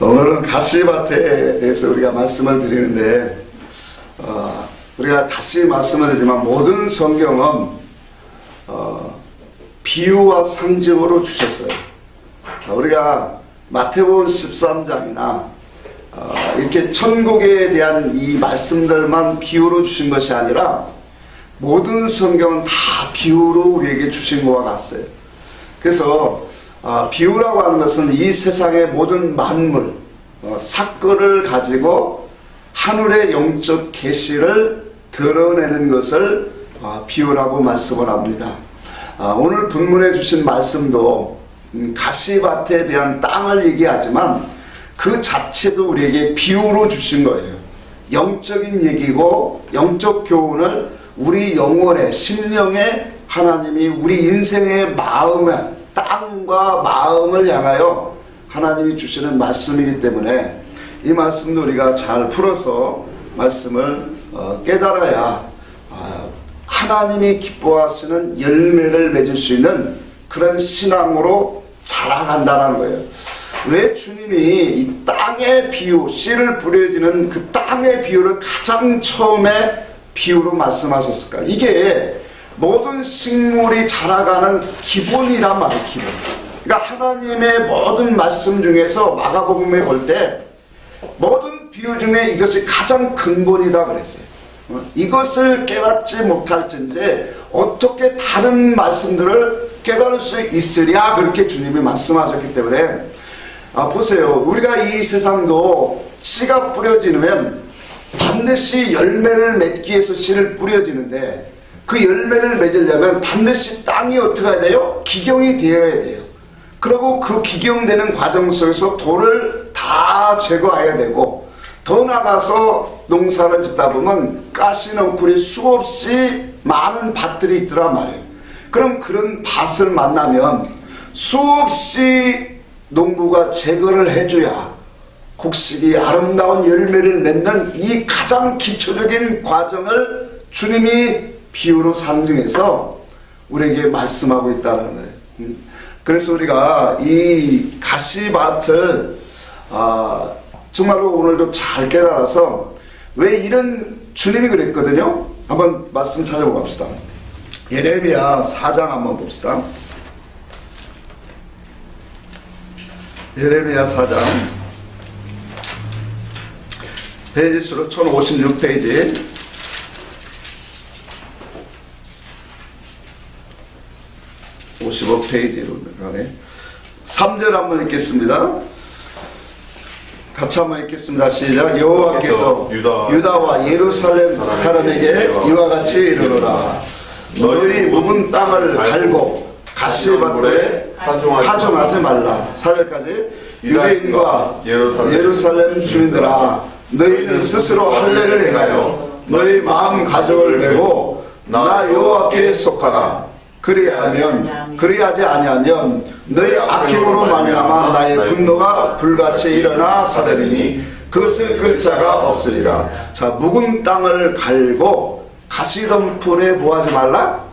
오늘은 가시밭에 대해서 우리가 말씀을 드리는데 우리가 다시 말씀을 드리지만 모든 성경은 비유와 상징으로 주셨어요. 우리가 마태복음 13장이나 이렇게 천국에 대한 이 말씀들만 비유로 주신 것이 아니라 모든 성경은 다 비유로 우리에게 주신 것과 같아요. 그래서 비유라고 하는 것은 이 세상의 모든 만물, 사건을 가지고 하늘의 영적 계시를 드러내는 것을 비유라고 말씀을 합니다. 오늘 본문에 주신 말씀도 가시밭에 대한 땅을 얘기하지만 그 자체도 우리에게 비유로 주신 거예요. 영적인 얘기고 영적 교훈을 우리 영혼의 심령에 하나님이 우리 인생의 마음에 땅과 마음을 향하여 하나님이 주시는 말씀이기 때문에 이 말씀도 우리가 잘 풀어서 말씀을 깨달아야 하나님이 기뻐하시는 열매를 맺을 수 있는 그런 신앙으로 자라간다는 거예요. 왜 주님이 이 땅의 비유, 씨를 뿌려지는 그 땅의 비유를 가장 처음에 비유로 말씀하셨을까? 이게 모든 식물이 자라가는 기본이란 말이에요. 기본. 그러니까 하나님의 모든 말씀 중에서 마가복음에 볼 때 모든 비유 중에 이것이 가장 근본이다 그랬어요. 이것을 깨닫지 못할진지 어떻게 다른 말씀들을 깨달을 수 있으랴, 그렇게 주님이 말씀하셨기 때문에 보세요. 우리가 이 세상도 씨가 뿌려지면 반드시 열매를 맺기 위해서 씨를 뿌려지는데 그 열매를 맺으려면 반드시 땅이 어떻게 해야 돼요? 기경이 되어야 돼요. 그리고 그 기경되는 과정 속에서 돌을 다 제거해야 되고, 더 나가서 농사를 짓다 보면 가시 넝쿨이 수없이 많은 밭들이 있더란 말이에요. 그럼 그런 밭을 만나면 수없이 농부가 제거를 해줘야 곡식이 아름다운 열매를 맺는 이 가장 기초적인 과정을 주님이 비유로 상징해서 우리에게 말씀하고 있다는 거예요. 그래서 우리가 이 가시밭을 정말로 오늘도 잘 깨달아서 왜 이런 주님이 그랬거든요. 한번 말씀 찾아보고 갑시다. 예레미야 4장 한번 봅시다. 예레미야 4장 페이지 수로 1056페이지 55페이지로 가네. 3절 한번 읽겠습니다. 같이 한번 읽겠습니다. 시작. 여호와께서 유다와 예루살렘 사람에게 이와 같이 이르노라. 너희 묵은 땅을 갈고 가시밭에 파종하지 말라. 4절까지. 유대인과 예루살렘 주민들아, 너희는 스스로 할례를 행하여 너희 마음 가족을 메고 나 여호와께 속하라. 그리하지 아니하면 너희 악행으로 말미암아 나의 분노가 불같이 일어나 사르리니 그것을 끌 자가 없으리라. 자, 묵은 땅을 갈고 가시덤불에 뭐하지 말라?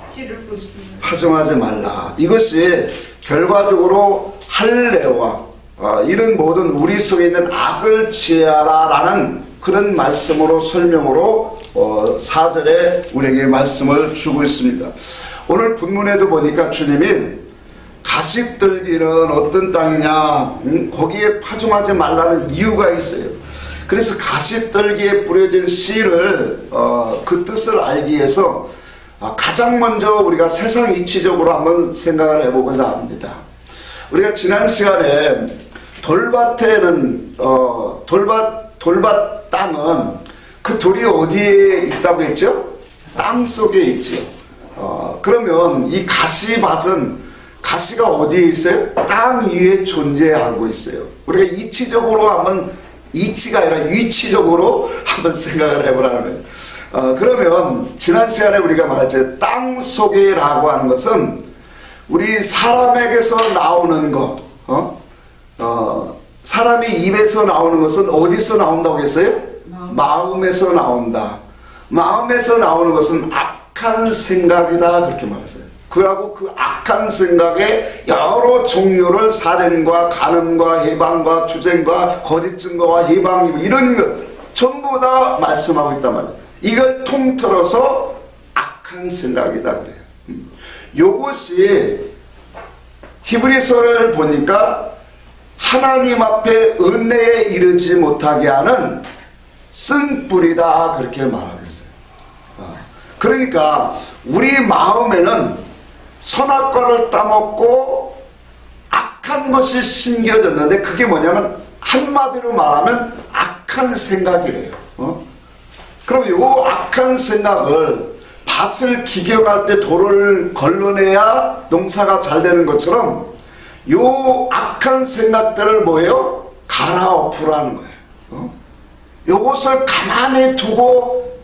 파종하지 말라. 이것이 결과적으로 할례와 이런 모든 우리 속에 있는 악을 지하라 라는 그런 말씀으로 설명으로 4절에 우리에게 말씀을 주고 있습니다. 오늘 본문에도 보니까 주님이 가시떨기는 어떤 땅이냐, 거기에 파종하지 말라는 이유가 있어요. 그래서 가시떨기에 뿌려진 씨를 그 뜻을 알기 위해서 가장 먼저 우리가 세상 이치적으로 한번 생각을 해보고자 합니다. 우리가 지난 시간에 돌밭에는 돌밭 땅은 그 돌이 어디에 있다고 했죠? 땅 속에 있죠. 그러면 이 가시밭은 가시가 어디에 있어요? 땅 위에 존재하고 있어요. 우리가 이치적으로 한번, 이치가 아니라 위치적으로 한번 생각을 해보라는 거예요. 그러면 지난 시간에 우리가 말했죠. 땅 속에라고 하는 것은 우리 사람에게서 나오는 것, 사람이 입에서 나오는 것은 어디서 나온다고 했어요? 마음에서 나온다. 마음에서 나오는 것은 악한 생각이다, 그렇게 말했어요. 그하고 그 악한 생각의 여러 종류를 살인과 간음과 해방과 투쟁과 거짓 증거와 해방 이런 것 전부 다 말씀하고 있단 말이에요. 이걸 통틀어서 악한 생각이다 그래요. 요것이 히브리서를 보니까 하나님 앞에 은혜에 이르지 못하게 하는 쓴뿌리다 그렇게 말하겠어요. 그러니까 우리 마음에는 선악과를 따먹고 악한 것이 심겨졌는데 그게 뭐냐면 한마디로 말하면 악한 생각이래요. 그럼 요 악한 생각을 밭을 기경할 때 돌을 걸러내야 농사가 잘 되는 것처럼 요 악한 생각들을 뭐예요? 갈아엎으라는 거예요. 요것을 가만히 두고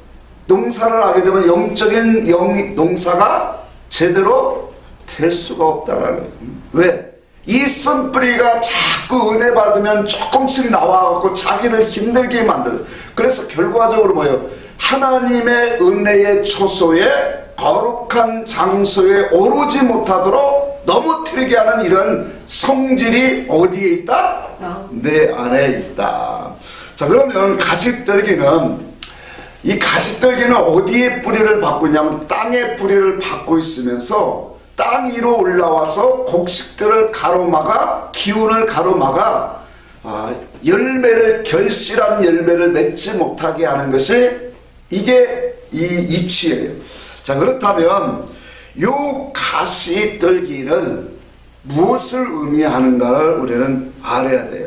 농사를 하게 되면 영적인 농사가 제대로 될 수가 없다라는 거예요. 왜? 이 쓴뿌리가 자꾸 은혜 받으면 조금씩 나와갖고 자기를 힘들게 만들어요. 그래서 결과적으로 뭐예요? 하나님의 은혜의 초소에 거룩한 장소에 오르지 못하도록 넘어뜨리게 하는 이런 성질이 어디에 있다? 내 안에 있다. 자, 그러면 가시떨기는 이 가시떨기는 어디에 뿌리를 받고 있냐면 땅에 뿌리를 받고 있으면서 땅 위로 올라와서 곡식들을 가로막아 기운을 가로막아 열매를 결실한 열매를 맺지 못하게 하는 것이 이게 이 이치예요. 자, 그렇다면 요 가시떨기는 무엇을 의미하는가를 우리는 알아야 돼요.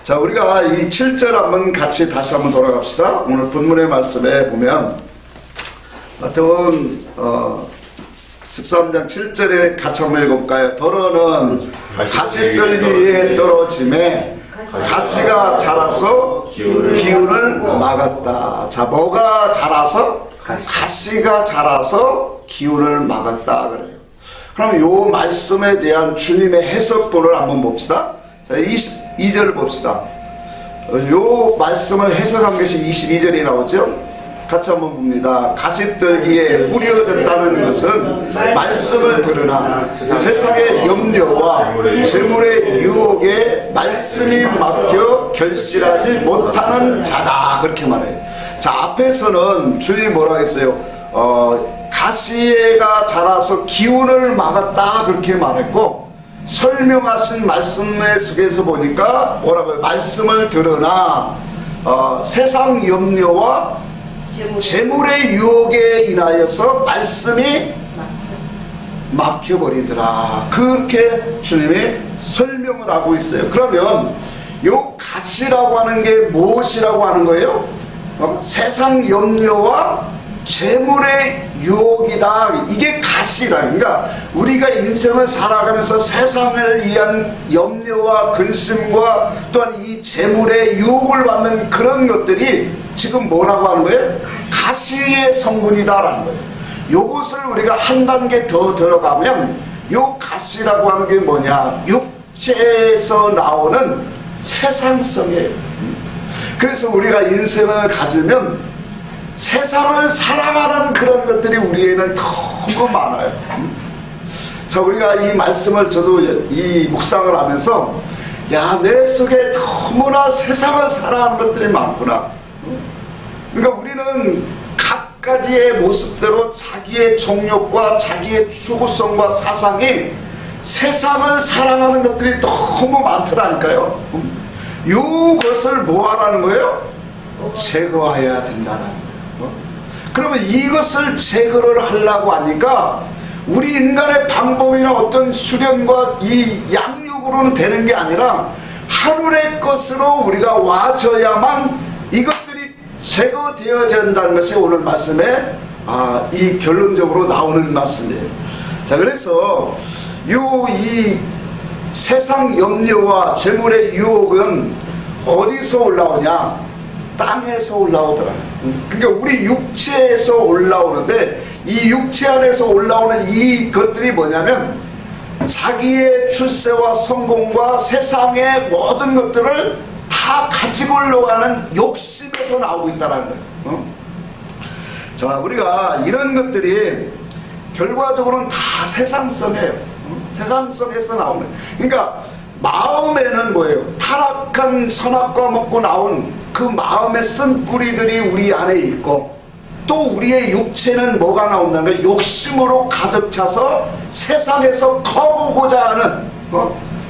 자, 우리가 이 7절 한번 같이 다시 한번 돌아갑시다. 오늘 본문의 말씀에 보면 마태복음 13장 7절에 같이 한번 읽어볼까요? 더러는 가시떨기에 떨어짐에 가시가 자라서 기운을 막았다. 자, 뭐가 자라서? 가시가 자라서 기운을 막았다 그래요. 그럼 요 말씀에 대한 주님의 해석본을 한번 봅시다. 자, 22절 봅시다. 요 말씀을 해석한 것이 22절이 나오죠. 같이 한번 봅니다. 가시떨기에 뿌려졌다는 것은 말씀을 들으나 세상의 염려와 재물의 유혹에 말씀이 막혀 결실하지 못하는 자다 그렇게 말해요. 자, 앞에서는 주님이 뭐라고 했어요? 가시가 자라서 기운을 막았다 그렇게 말했고, 설명하신 말씀의 속에서 보니까 뭐라고요? 말씀을 들으나 세상 염려와 재물의 유혹에 인하여서 말씀이 막혀버리더라 그렇게 주님이 설명을 하고 있어요. 그러면 요 가시라고 하는 게 무엇이라고 하는 거예요? 세상 염려와 재물의 유혹이다. 이게 가시라. 그러니까 우리가 인생을 살아가면서 세상을 위한 염려와 근심과 또한 이 재물의 유혹을 받는 그런 것들이 지금 뭐라고 하는 거예요? 가시의 성분이다라는 거예요. 요것을 우리가 한 단계 더 들어가면 요 가시라고 하는 게 뭐냐? 육체에서 나오는 세상성이에요. 그래서 우리가 인생을 가지면 세상을 살아가는 그런 것들이 우리에는 너무 많아요. 자, 우리가 이 말씀을 저도 이 묵상을 하면서 야, 내 속에 너무나 세상을 살아가는 것들이 많구나. 그러니까 우리는 각가지의 모습대로 자기의 종욕과 자기의 추구성과 사상이 세상을 살아가는 것들이 너무 많더라니까요. 이것을 뭐 하라는 거예요? 제거해야 된다는 거예요. 그러면 이것을 제거를 하려고 하니까 우리 인간의 방법이나 어떤 수련과 이 양육으로는 되는 게 아니라 하늘의 것으로 우리가 와줘야만 이것들이 제거되어야 된다는 것이 오늘 말씀에 이 결론적으로 나오는 말씀이에요. 자, 그래서 이 세상 염려와 재물의 유혹은 어디서 올라오냐? 땅에서 올라오더라. 그러니까 우리 육체에서 올라오는데 이 육체 안에서 올라오는 이 것들이 뭐냐면 자기의 출세와 성공과 세상의 모든 것들을 다 가지고 올라가는 욕심에서 나오고 있다는 거예요. 자, 우리가 이런 것들이 결과적으로는 다 세상성이에요. 세상성에서 나오는. 그러니까 마음에는 뭐예요? 타락한 선악과 먹고 나온 그 마음에 쓴 뿌리들이 우리 안에 있고, 또 우리의 육체는 뭐가 나온다는 거예요? 욕심으로 가득 차서 세상에서 커보고자 하는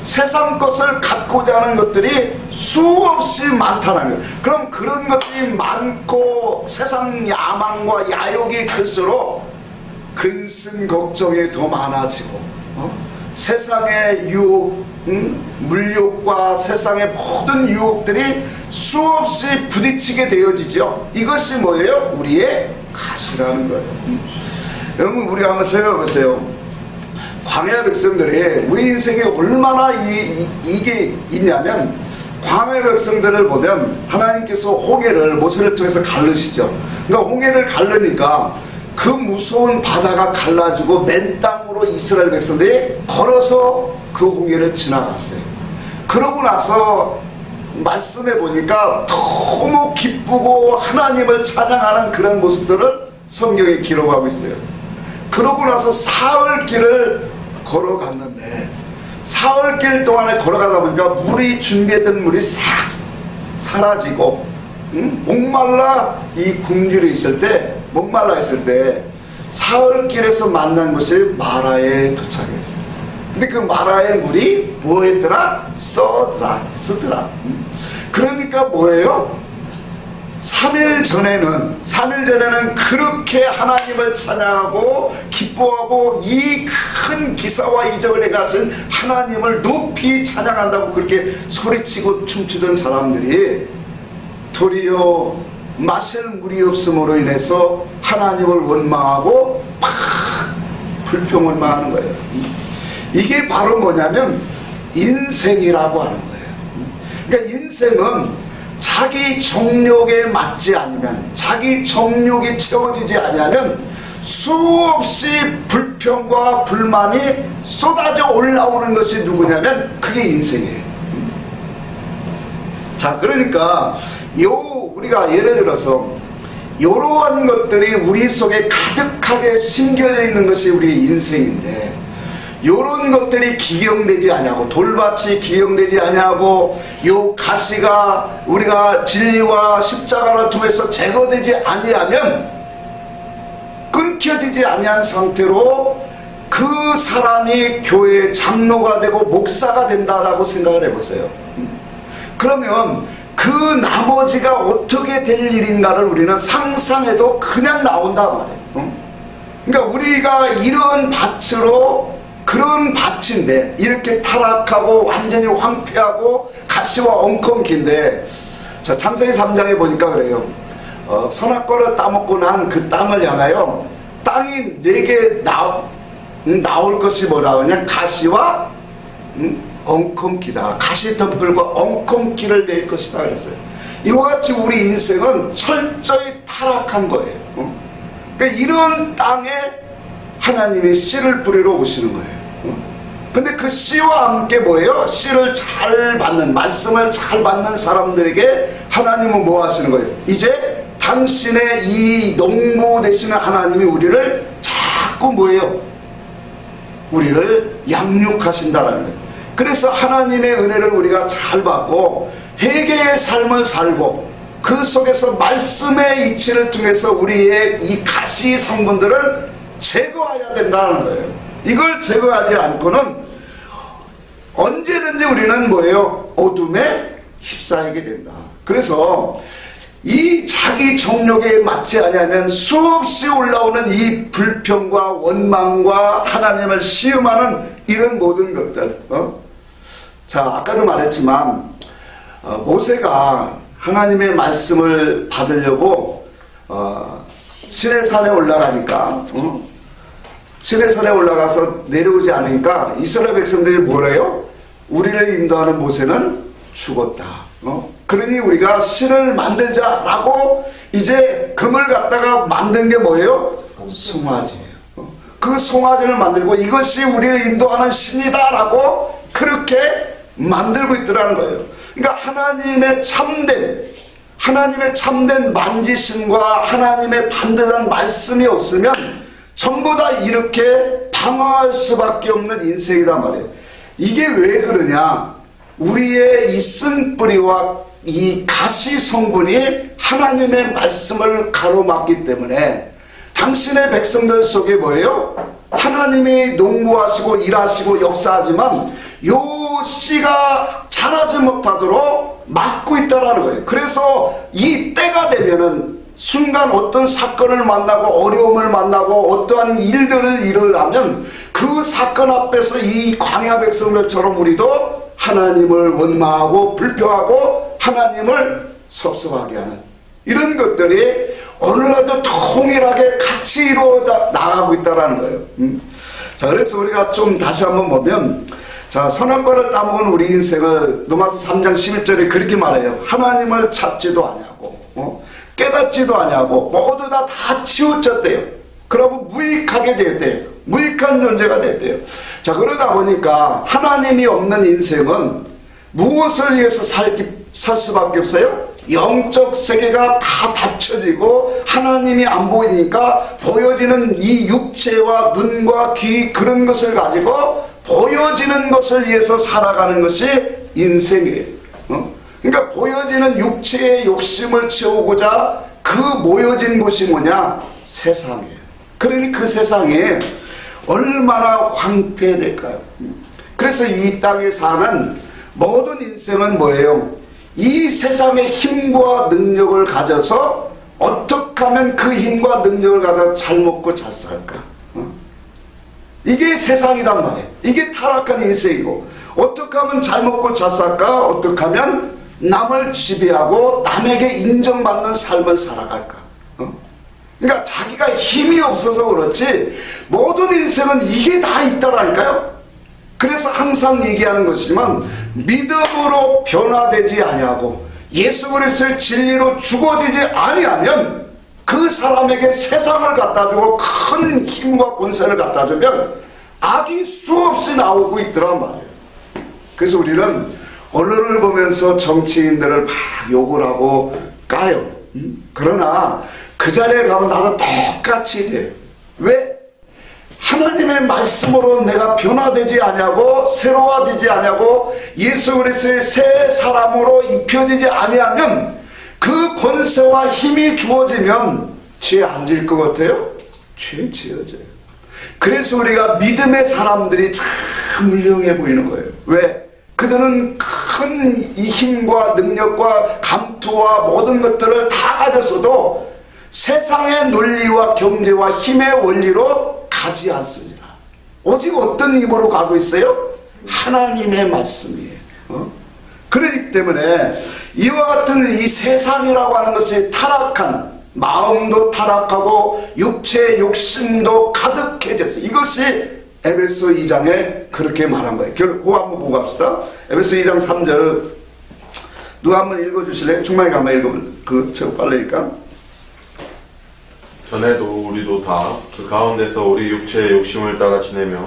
세상 것을 갖고자 하는 것들이 수없이 많다는 거예요. 그럼 그런 것들이 많고 세상 야망과 야욕이 클수록 근심 걱정이 더 많아지고 세상의 유혹, 물욕과 세상의 모든 유혹들이 수없이 부딪히게 되어지죠. 이것이 뭐예요? 우리의 가시라는 거예요. 여러분, 우리가 한번 생각해보세요. 광야 백성들이 우리 인생에 얼마나 이게 있냐면, 광야 백성들을 보면 하나님께서 홍해를 모세를 통해서 가르시죠. 그러니까 홍해를 가르니까 그 무서운 바다가 갈라지고 맨 땅으로 이스라엘 백성들이 걸어서 그 홍해를 지나갔어요. 그러고 나서 말씀해 보니까 너무 기쁘고 하나님을 찬양하는 그런 모습들을 성경에 기록하고 있어요. 그러고 나서 사흘길을 걸어갔는데, 사흘길 동안에 걸어가다 보니까 물이 준비했던 물이 싹 사라지고, 목말라 이 굶주려 있을 때, 목말라 있을 때 사흘길에서 만난 곳이 마라에 도착했어요. 근데 그 마라의 물이 뭐했더라? 쓰더라. 그러니까 뭐예요? 3일 전에는 그렇게 하나님을 찬양하고 기뻐하고 이 큰 기사와 이적을 행하신 하나님을 높이 찬양한다고 그렇게 소리치고 춤추던 사람들이 도리어 마실 물이 없음으로 인해서 하나님을 원망하고 막 불평원망하는 거예요. 이게 바로 뭐냐면 인생이라고 하는 거예요. 그러니까 인생은 자기 정욕에 맞지 않으면, 자기 정욕이 채워지지 않으면 수없이 불평과 불만이 쏟아져 올라오는 것이 누구냐면 그게 인생이에요. 자, 그러니까 우리가 예를 들어서 이러한 것들이 우리 속에 가득하게 심겨져 있는 것이 우리의 인생인데, 요런 것들이 기경되지 아니하고, 돌밭이 기경되지 아니하고, 요 가시가 우리가 진리와 십자가를 통해서 제거되지 아니하면, 끊겨지지 아니한 상태로 그 사람이 교회의 장로가 되고 목사가 된다라고 생각을 해보세요. 그러면 그 나머지가 어떻게 될 일인가를 우리는 상상해도 그냥 나온단 말이에요. 그러니까 우리가 이런 밭으로, 그런 밭인데 이렇게 타락하고 완전히 황폐하고 가시와 엉겅퀴인데, 자, 창세기 3장에 보니까 그래요. 선악과를 따먹고 난 그 땅을 향하여 땅이 내게 나올 것이 뭐라 하냐? 가시와 엉겅퀴다. 가시덤불과 엉겅퀴를 낼 것이다 그랬어요. 이와 같이 우리 인생은 철저히 타락한 거예요. 그러니까 이런 땅에 하나님이 씨를 뿌리러 오시는 거예요. 근데 그 씨와 함께 뭐예요? 씨를 잘 받는, 말씀을 잘 받는 사람들에게 하나님은 뭐 하시는 거예요? 이제 당신의 이 농부 되시는 하나님이 우리를 자꾸 뭐예요? 우리를 양육하신다라는 거예요. 그래서 하나님의 은혜를 우리가 잘 받고 회개의 삶을 살고 그 속에서 말씀의 이치를 통해서 우리의 이 가시 성분들을 제거해야 된다는 거예요. 이걸 제거하지 않고는 언제든지 우리는 뭐예요? 어둠에 휩싸이게 된다. 그래서 이 자기 정욕에 맞지 않으면 수없이 올라오는 이 불평과 원망과 하나님을 시험하는 이런 모든 것들. 자, 아까도 말했지만 모세가 하나님의 말씀을 받으려고 시내산에 올라가니까 시내산에 올라가서 내려오지 않으니까 이스라엘 백성들이 뭐래요? 우리를 인도하는 모세는 죽었다. 그러니 우리가 신을 만들자라고 이제 금을 갖다가 만든 게 뭐예요? 송아지예요. 그 송아지를 만들고 이것이 우리를 인도하는 신이다라고 그렇게 만들고 있더라는 거예요. 그러니까 하나님의 참된 만지심과 하나님의 반듯한 말씀이 없으면 전부 다 이렇게 방황할 수밖에 없는 인생이란 말이에요. 이게 왜 그러냐? 우리의 이 쓴뿌리와 이 가시 성분이 하나님의 말씀을 가로막기 때문에 당신의 백성들 속에 뭐예요? 하나님이 농구하시고 일하시고 역사하지만 요 씨가 자라지 못하도록 막고 있다라는 거예요. 그래서 이 때가 되면은 순간 어떤 사건을 만나고 어려움을 만나고 어떠한 일들을 일어나면 그 사건 앞에서 이 광야 백성들처럼 우리도 하나님을 원망하고 불평하고 하나님을 섭섭하게 하는 이런 것들이 오늘날도 통일하게 같이 이루어 나가고 있다는 거예요. 자, 그래서 우리가 좀 다시 한번 보면, 자, 선악과를 따먹은 우리 인생을 로마서 3장 11절에 그렇게 말해요. 하나님을 찾지도 아니하고 깨닫지도 아니하고 모두 다 치우쳤대요. 그러고 무익하게 됐대요. 무익한 존재가 됐대요. 자, 그러다 보니까 하나님이 없는 인생은 무엇을 위해서 살 수밖에 없어요? 영적 세계가 다 닫혀지고 하나님이 안 보이니까 보여지는 이 육체와 눈과 귀 그런 것을 가지고 보여지는 것을 위해서 살아가는 것이 인생이에요. 그러니까 보여지는 육체의 욕심을 채우고자 그 모여진 곳이 뭐냐? 세상이에요. 그러니 그 세상에 얼마나 황폐될까요? 그래서 이 땅에 사는 모든 인생은 뭐예요? 이 세상의 힘과 능력을 가져서 어떻게 하면 그 힘과 능력을 가져서 잘 먹고 잘 살까? 이게 세상이란 말이에요. 이게 타락한 인생이고 어떻게 하면 잘 먹고 잘 살까? 어떻게 하면 남을 지배하고 남에게 인정받는 삶을 살아갈까? 그러니까 자기가 힘이 없어서 그렇지 모든 인생은 이게 다 있다라니까요. 그래서 항상 얘기하는 것이지만 믿음으로 변화되지 아니하고 예수 그리스도의 진리로 죽어지지 아니하면 그 사람에게 세상을 갖다 주고 큰 힘과 권세를 갖다 주면 악이 수없이 나오고 있더란 말이에요. 그래서 우리는 언론을 보면서 정치인들을 막 욕을 하고 까요. 그러나 그 자리에 가면 나도 똑같이 돼요. 왜? 하나님의 말씀으로 내가 변화되지 아니하고 새로워지지 아니하고 예수 그리스도의 새 사람으로 입혀지지 아니하면 그 권세와 힘이 주어지면 죄 안 질 것 같아요? 죄 지어져요. 그래서 우리가 믿음의 사람들이 참 훌륭해 보이는 거예요. 왜? 그들은 큰 이 힘과 능력과 감투와 모든 것들을 다 가졌어도 세상의 논리와 경제와 힘의 원리로 가지 않습니다. 오직 어떤 힘으로 가고 있어요? 하나님의 말씀이에요. 그렇기 때문에 이와 같은 이 세상이라고 하는 것이 타락한 마음도 타락하고 육체의 욕심도 가득해졌어요. 이것이 에베소 2장에 그렇게 말한 거예요. 그거 한번 보고 갑시다. 에베소 2장 3절 누가 한번 읽어주실래요? 충만히 한번 읽어보세요. 그 제가 빨라니까. 전에도 우리도 다 그 가운데서 우리 육체의 욕심을 따라 지내며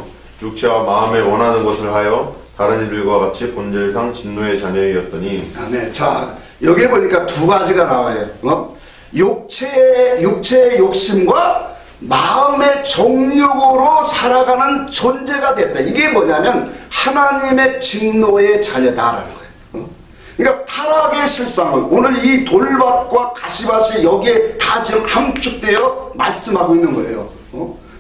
육체와 마음에 원하는 것을 하여 다른 이들과 같이 본질상 진노의 자녀이었더니. 아멘. 자, 여기 보니까 두 가지가 나와요. 육체의 욕심과 마음의 정욕으로 살아가는 존재가 됐다. 이게 뭐냐면 하나님의 진노의 자녀다라는 거예요. 그러니까 타락의 실상은 오늘 이 돌밭과 가시밭이 여기에 다 지금 함축되어 말씀하고 있는 거예요.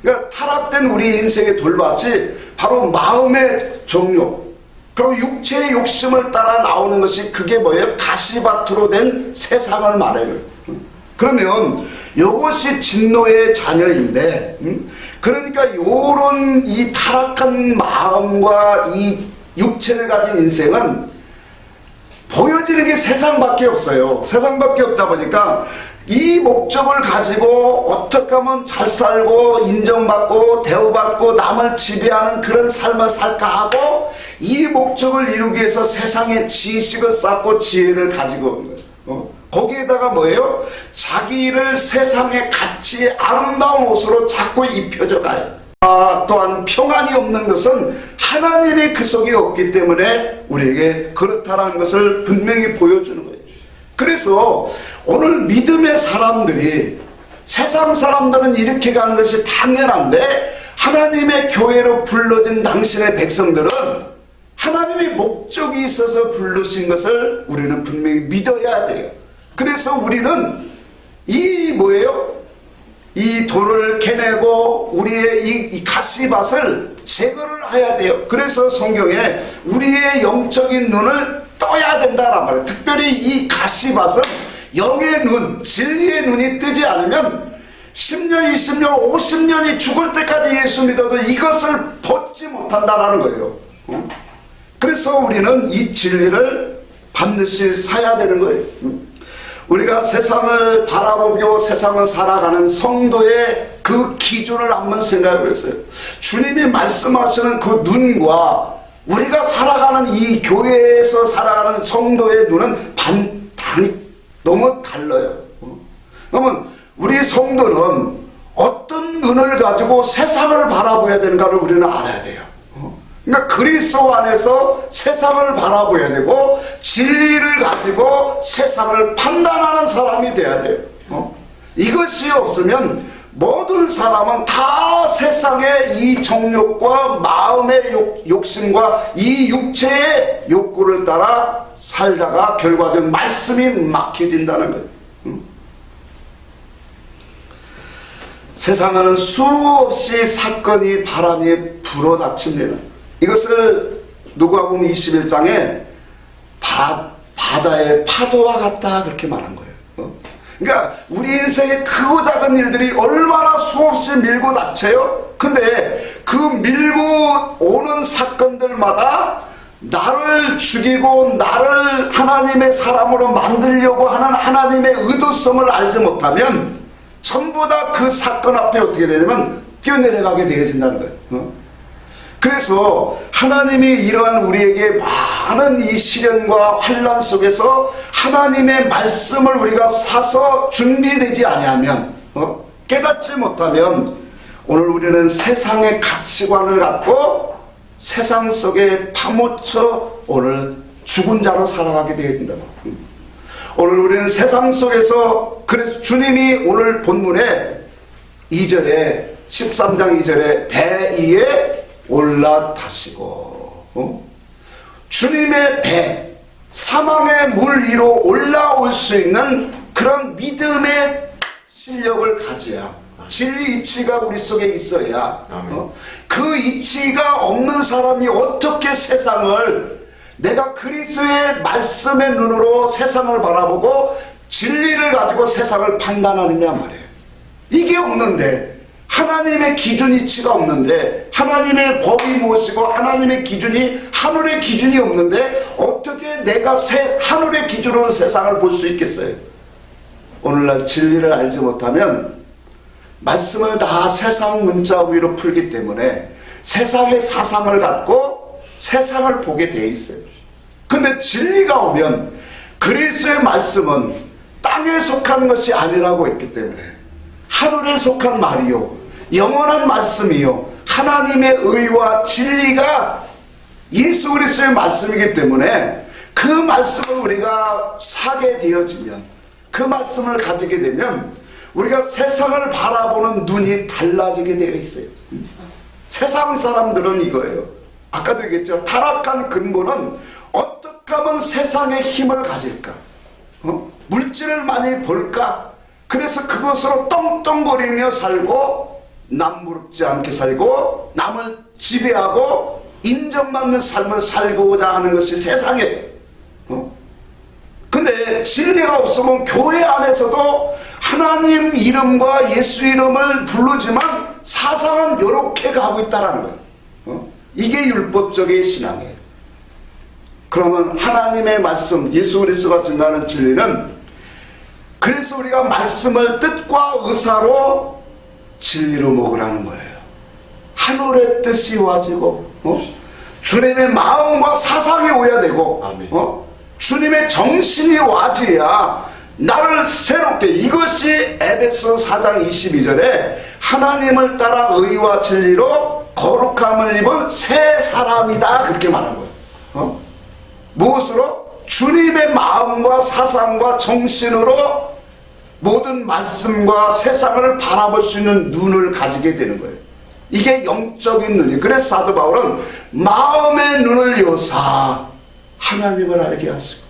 그러니까 타락된 우리 인생의 돌밭이 바로 마음의 정욕 그리고 육체의 욕심을 따라 나오는 것이 그게 뭐예요? 가시밭으로 된 세상을 말해요. 그러면 이것이 진노의 자녀인데 그러니까 요런 이 타락한 마음과 이 육체를 가진 인생은 보여지는 게 세상밖에 없어요. 세상밖에 없다 보니까 이 목적을 가지고 어떻게 하면 잘 살고 인정받고 대우받고 남을 지배하는 그런 삶을 살까 하고 이 목적을 이루기 위해서 세상의 지식을 쌓고 지혜를 가지고 온 거예요. 거기에다가 뭐예요? 자기를 세상의 가치 아름다운 옷으로 자꾸 입혀져 가요. 또한 평안이 없는 것은 하나님의 그 속에 없기 때문에 우리에게 그렇다는 것을 분명히 보여주는 거예요. 그래서 오늘 믿음의 사람들이 세상 사람들은 이렇게 가는 것이 당연한데 하나님의 교회로 불러진 당신의 백성들은 하나님의 목적이 있어서 부르신 것을 우리는 분명히 믿어야 돼요. 그래서 우리는 이 뭐예요? 이 돌을 캐내고 우리의 이 가시밭을 제거를 해야 돼요. 그래서 성경에 우리의 영적인 눈을 떠야 된다란 말이에요. 특별히 이 가시밭은 영의 눈, 진리의 눈이 뜨지 않으면 10년, 20년, 50년이 죽을 때까지 예수 믿어도 이것을 벗지 못한다는 거예요. 그래서 우리는 이 진리를 반드시 사야 되는 거예요. 우리가 세상을 바라보고 세상을 살아가는 성도의 그 기준을 한번 생각해 보겠어요. 주님이 말씀하시는 그 눈과 우리가 살아가는 이 교회에서 살아가는 성도의 눈은 너무 달라요. 그러면 우리 성도는 어떤 눈을 가지고 세상을 바라봐야 되는가를 우리는 알아야 돼요. 그러니까 그리스도 안에서 세상을 바라봐야 되고 진리를 가지고 세상을 판단하는 사람이 돼야 돼요. 이것이 없으면 모든 사람은 다 세상의 이 정욕과 마음의 욕심과 이 육체의 욕구를 따라 살다가 결과적으로 말씀이 막혀진다는 거예요. 세상에는 수없이 사건이 바람이 불어닥칩니다. 이것을 누가복음 21장에 바다의 파도와 같다 그렇게 말한 거예요. 그러니까 우리 인생의 크고 작은 일들이 얼마나 수없이 밀고 닥쳐요. 근데 그 밀고 오는 사건들마다 나를 죽이고 나를 하나님의 사람으로 만들려고 하는 하나님의 의도성을 알지 못하면 전부 다 그 사건 앞에 어떻게 되냐면 뛰어내려가게 되어진다는 거예요. 그래서 하나님이 이러한 우리에게 많은 이 시련과 환난 속에서 하나님의 말씀을 우리가 사서 준비되지 아니하면 깨닫지 못하면 오늘 우리는 세상의 가치관을 갖고 세상 속에 파묻혀 오늘 죽은 자로 살아가게 되어야 된다. 오늘 우리는 세상 속에서 그래서 주님이 오늘 본문에 2절에 13장 2절에 배 위에 올라타시고 주님의 배 사망의 물 위로 올라올 수 있는 그런 믿음의 실력을 가져야 진리 이치가 우리 속에 있어야 그 이치가 없는 사람이 어떻게 세상을 내가 그리스도의 말씀의 눈으로 세상을 바라보고 진리를 가지고 세상을 판단하느냐 말이에요. 이게 없는데 하나님의 기준 이치가 없는데 하나님의 법이 무엇이고 하나님의 기준이 하늘의 기준이 없는데 어떻게 내가 하늘의 기준으로 세상을 볼 수 있겠어요? 오늘날 진리를 알지 못하면 말씀을 다 세상 문자 위로 풀기 때문에 세상의 사상을 갖고 세상을 보게 돼 있어요. 근데 진리가 오면 그리스도의 말씀은 땅에 속한 것이 아니라고 했기 때문에 하늘에 속한 말이요 영원한 말씀이요 하나님의 의와 진리가 예수 그리스도의 말씀이기 때문에 그 말씀을 우리가 사게 되어지면 그 말씀을 가지게 되면 우리가 세상을 바라보는 눈이 달라지게 되어 있어요. 세상 사람들은 이거예요. 아까도 얘기했죠. 타락한 근본은 어떻게 하면 세상의 힘을 가질까? 물질을 많이 벌까? 그래서 그것으로 떵떵거리며 살고 남부럽지 않게 살고 남을 지배하고 인정받는 삶을 살고자 하는 것이 세상에 근데 진리가 없으면 교회 안에서도 하나님 이름과 예수 이름을 부르지만 사상은 이렇게 가고 있다는 거예요. 이게 율법적인 신앙이에요. 그러면 하나님의 말씀 예수 그리스도가 증거하는 진리는 그래서 우리가 말씀을 뜻과 의사로 진리로 먹으라는 거예요. 하늘의 뜻이 와지고 주님의 마음과 사상이 오야 되고 주님의 정신이 와져야 나를 새롭게 이것이 에베소 4장 22절에 하나님을 따라 의와 진리로 거룩함을 입은 새 사람이다 그렇게 말한 거예요. 무엇으로? 주님의 마음과 사상과 정신으로 모든 말씀과 세상을 바라볼 수 있는 눈을 가지게 되는 거예요. 이게 영적인 눈이에요. 그래서 사도 바울은 마음의 눈을 여사 하나님을 알게 하시고,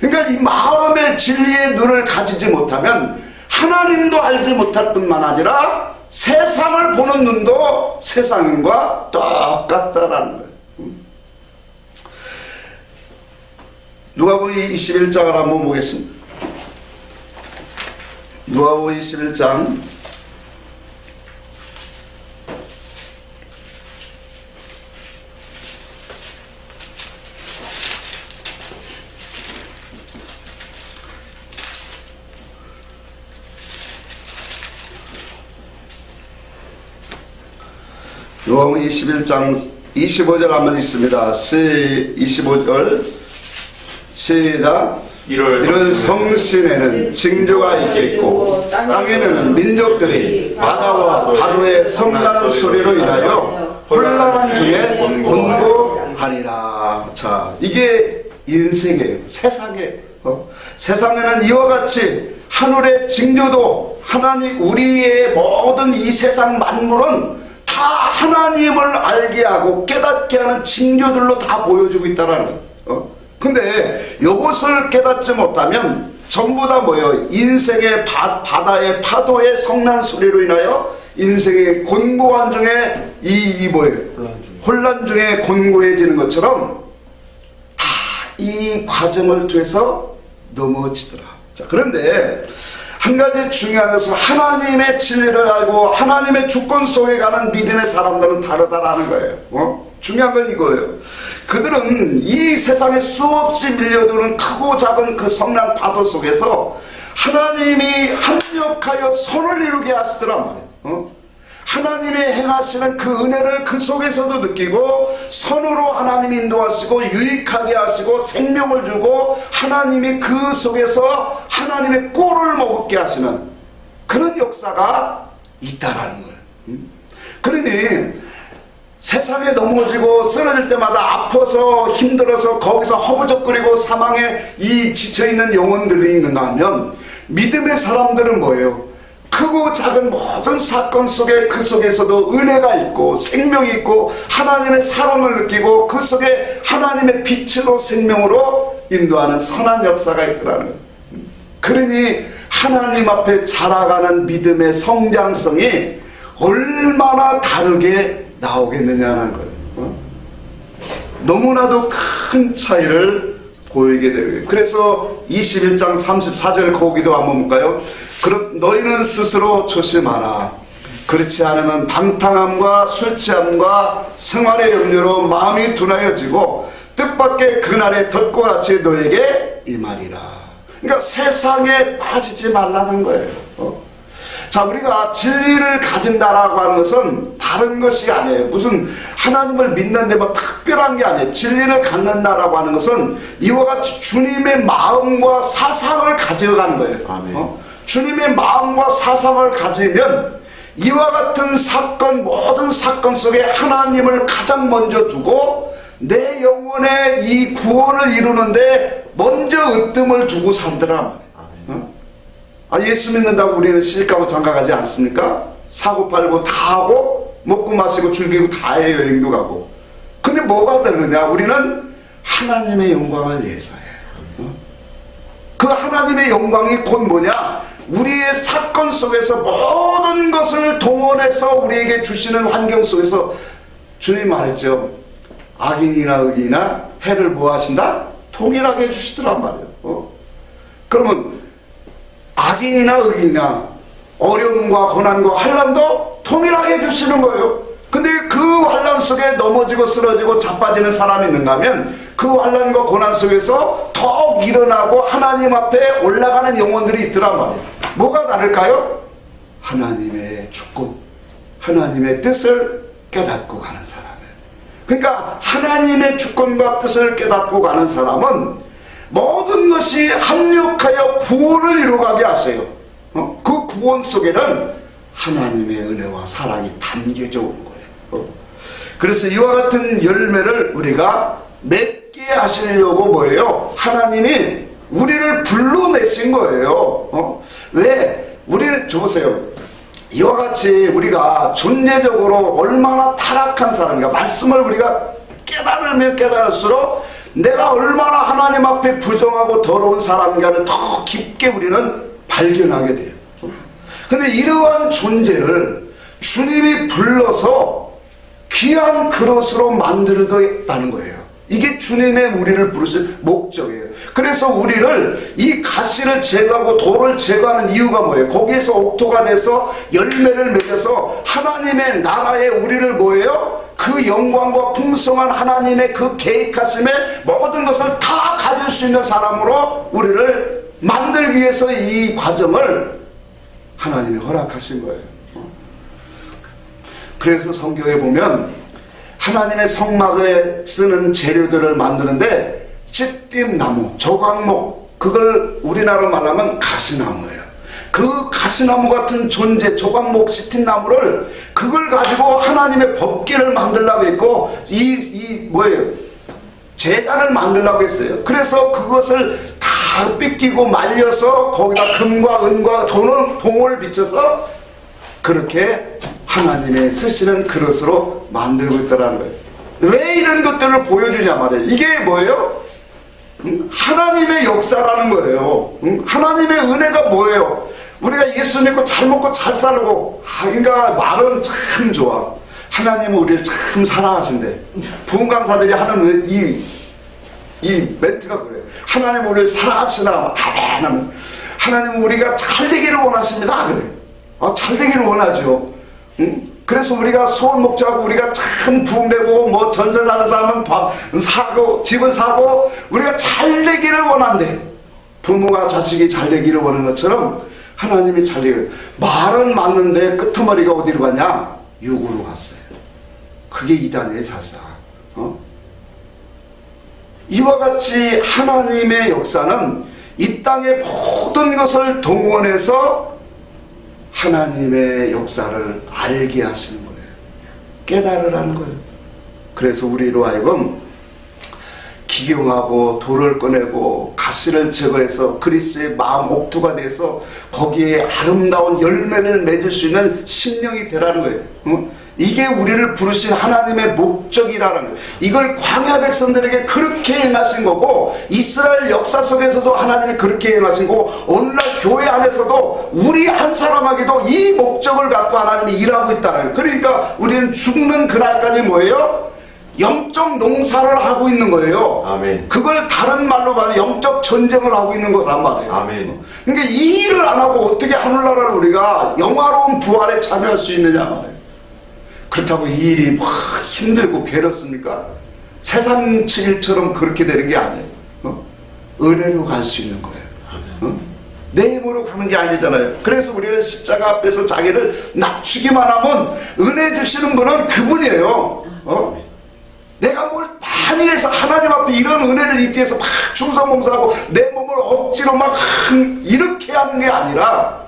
그러니까 이 마음의 진리의 눈을 가지지 못하면 하나님도 알지 못할 뿐만 아니라 세상을 보는 눈도 세상인과 똑같다라는 거예요. 누가복음 21장을 한번 보겠습니다. 누가복음 21장 21장 25절 한번 있습니다. 25절 시작. 이런 성신에는 징조가 있겠고 땅에는 민족들이 바다와 파도의 성난 소리로 인하여 혼란한 중에 곤고하리라. 자, 이게 인생이에요. 세상이에요. 세상에는 이와 같이 하늘의 징조도 하나님, 우리의 모든 이 세상 만물은 다 하나님을 알게 하고 깨닫게 하는 징조들로 다 보여주고 있다는 거예요. 근데 이것을 깨닫지 못하면 전부 다 뭐예요? 인생의 바다의 파도의 성난 소리로 인하여 인생의 곤고한 중에 이 뭐예요? 혼란 중에 곤고해지는 것처럼 다 이 과정을 통해서 넘어지더라. 자, 그런데 한 가지 중요한 것은 하나님의 진리를 알고 하나님의 주권 속에 가는 믿음의 사람들은 다르다라는 거예요. 중요한 건 이거예요. 그들은 이 세상에 수없이 밀려드는 크고 작은 그 성난 파도 속에서 하나님이 합력하여 선을 이루게 하시더란 말이에요. 하나님이 행하시는 그 은혜를 그 속에서도 느끼고 선으로 하나님이 인도하시고 유익하게 하시고 생명을 주고 하나님이 그 속에서 하나님의 꼴을 먹게 하시는 그런 역사가 있다라는 거예요. 그러니 세상에 넘어지고 쓰러질 때마다 아파서 힘들어서 거기서 허우적거리고 사망에 이 지쳐있는 영혼들이 있는가 하면 믿음의 사람들은 뭐예요? 크고 작은 모든 사건 속에 그 속에서도 은혜가 있고 생명이 있고 하나님의 사랑을 느끼고 그 속에 하나님의 빛으로 생명으로 인도하는 선한 역사가 있더라는 거예요. 그러니 하나님 앞에 자라가는 믿음의 성장성이 얼마나 다르게 나오겠느냐는 거예요. 너무나도 큰 차이를 보이게 되고요. 그래서 21장 34절 거기도 한번 볼까요? 너희는 스스로 조심하라. 그렇지 않으면 방탕함과 술 취함과 생활의 염려로 마음이 둔하여지고 뜻밖의 그날의 덫과 같이 너에게 임하리라. 그러니까 세상에 빠지지 말라는 거예요. 자, 우리가 진리를 가진다라고 하는 것은 다른 것이 아니에요. 무슨 하나님을 믿는데 뭐 특별한 게 아니에요. 진리를 갖는다라고 하는 것은 이와 같이 주님의 마음과 사상을 가져가는 거예요. 아멘. 주님의 마음과 사상을 가지면 이와 같은 사건, 모든 사건 속에 하나님을 가장 먼저 두고 내 영혼의 이 구원을 이루는데 먼저 으뜸을 두고 살더라. 예수 믿는다고 우리는 시집가고 장가가지 않습니까? 사고팔고 다 하고 먹고 마시고 즐기고 다 해요. 여행도 가고. 근데 뭐가 되느냐? 우리는 하나님의 영광을 위해서 해요. 그 하나님의 영광이 곧 뭐냐? 우리의 사건 속에서 모든 것을 동원해서 우리에게 주시는 환경 속에서 주님 말했죠. 악인이나 의인이나 해를 뭐 하신다? 동일하게 해주시더란 말이에요. 그러면 악인이나 의인이나 어려움과 고난과 환난도 동일하게 해주시는 거예요. 근데 그 환난 속에 넘어지고 쓰러지고 자빠지는 사람이 있는가 하면 그 환난과 고난 속에서 더욱 일어나고 하나님 앞에 올라가는 영혼들이 있더란 말이에요. 뭐가 다를까요? 하나님의 주권, 하나님의 뜻을 깨닫고 가는 사람이에요. 그러니까 하나님의 주권과 뜻을 깨닫고 가는 사람은 모든 것이 합력하여 구원을 이루어가게 하세요. 그 구원 속에는 하나님의 은혜와 사랑이 담겨져 오는 거예요. 그래서 이와 같은 열매를 우리가 맺게 하시려고 뭐예요? 하나님이 우리를 불러내신 거예요. 왜? 우리는 보세요. 이와 같이 우리가 존재적으로 얼마나 타락한 사람인가. 말씀을 우리가 깨달으면 깨달을수록 내가 얼마나 하나님 앞에 부정하고 더러운 사람인가를 더 깊게 우리는 발견하게 돼요. 근데 이러한 존재를 주님이 불러서 귀한 그릇으로 만들겠다는 거예요. 이게 주님의 우리를 부르신 목적이에요. 그래서 우리를 이 가시를 제거하고 돌을 제거하는 이유가 뭐예요? 거기에서 옥토가 돼서 열매를 맺어서 하나님의 나라에 우리를 뭐예요? 그 영광과 풍성한 하나님의 그 계획하심의 모든 것을 다 가질 수 있는 사람으로 우리를 만들기 위해서 이 과정을 하나님이 허락하신 거예요. 그래서 성경에 보면 하나님의 성막에 쓰는 재료들을 만드는데 찌띠나무, 조각목, 그걸 우리나라로 말하면 가시나무예요. 그 가시나무 같은 존재, 조각목, 찌띠나무를 그걸 가지고 하나님의 법궤를 만들려고 했고 뭐예요? 제단을 만들려고 했어요. 그래서 그것을 다 뺏기고 말려서 거기다 금과 은과 동을 비춰서 그렇게 하나님의 쓰시는 그릇으로 만들고 있다는 거예요. 왜 이런 것들을 보여주냐 말이에요. 이게 뭐예요? 하나님의 역사라는 거예요. 하나님의 은혜가 뭐예요? 우리가 예수 믿고 잘 먹고 잘 살고, 그러니까 말은 참 좋아. 하나님은 우리를 참 사랑하신대. 부흥 강사들이 하는 이 멘트가 그래요. 하나님은 우리를 사랑하시나 아멘 하면 하나님은 우리가 잘 되기를 원하십니다. 그래요. 잘 되기를 원하죠. 그래서 우리가 소원 목적하고 우리가 참 부흥되고 뭐 전세 사는 사람은 사고 집을 사고 우리가 잘 되기를 원한대. 부모가 자식이 잘 되기를 원하는 것처럼 하나님이 잘 되기를. 말은 맞는데 끄트머리가 어디로 갔냐? 육으로 갔어요. 그게 이단의 사사. 이와 같이 하나님의 역사는 이 땅의 모든 것을 동원해서 하나님의 역사를 알게 하시는 거예요. 깨달으라는 거예요. 그래서 우리로 하여금 기경하고 돌을 꺼내고 가시를 제거해서 그리스의 마음 옥토가 돼서 거기에 아름다운 열매를 맺을 수 있는 심령이 되라는 거예요. 이게 우리를 부르신 하나님의 목적이라는 거예요. 이걸 광야 백성들에게 그렇게 행하신 거고 이스라엘 역사 속에서도 하나님이 그렇게 행하신 거고 오늘날 교회 안에서도 우리 한 사람에게도 이 목적을 갖고 하나님이 일하고 있다는 거예요. 그러니까 우리는 죽는 그날까지 뭐예요? 영적 농사를 하고 있는 거예요. 아멘. 그걸 다른 말로 말하면 영적 전쟁을 하고 있는 거란 말이에요. 아멘. 그러니까 이 일을 안 하고 어떻게 하늘나라를 우리가 영화로운 부활에 참여할 수 있느냐 말이에요. 그렇다고 이 일이 막 힘들고 괴롭습니까? 세상 일처럼 그렇게 되는 게 아니에요. 은혜로 갈 수 있는 거예요. 내 힘으로 가는 게 아니잖아요. 그래서 우리는 십자가 앞에서 자기를 낮추기만 하면 은혜 주시는 분은 그분이에요. 내가 뭘 많이 해서 하나님 앞에 이런 은혜를 입기 위해서 막 충성봉사하고 내 몸을 억지로 막 이렇게 하는 게 아니라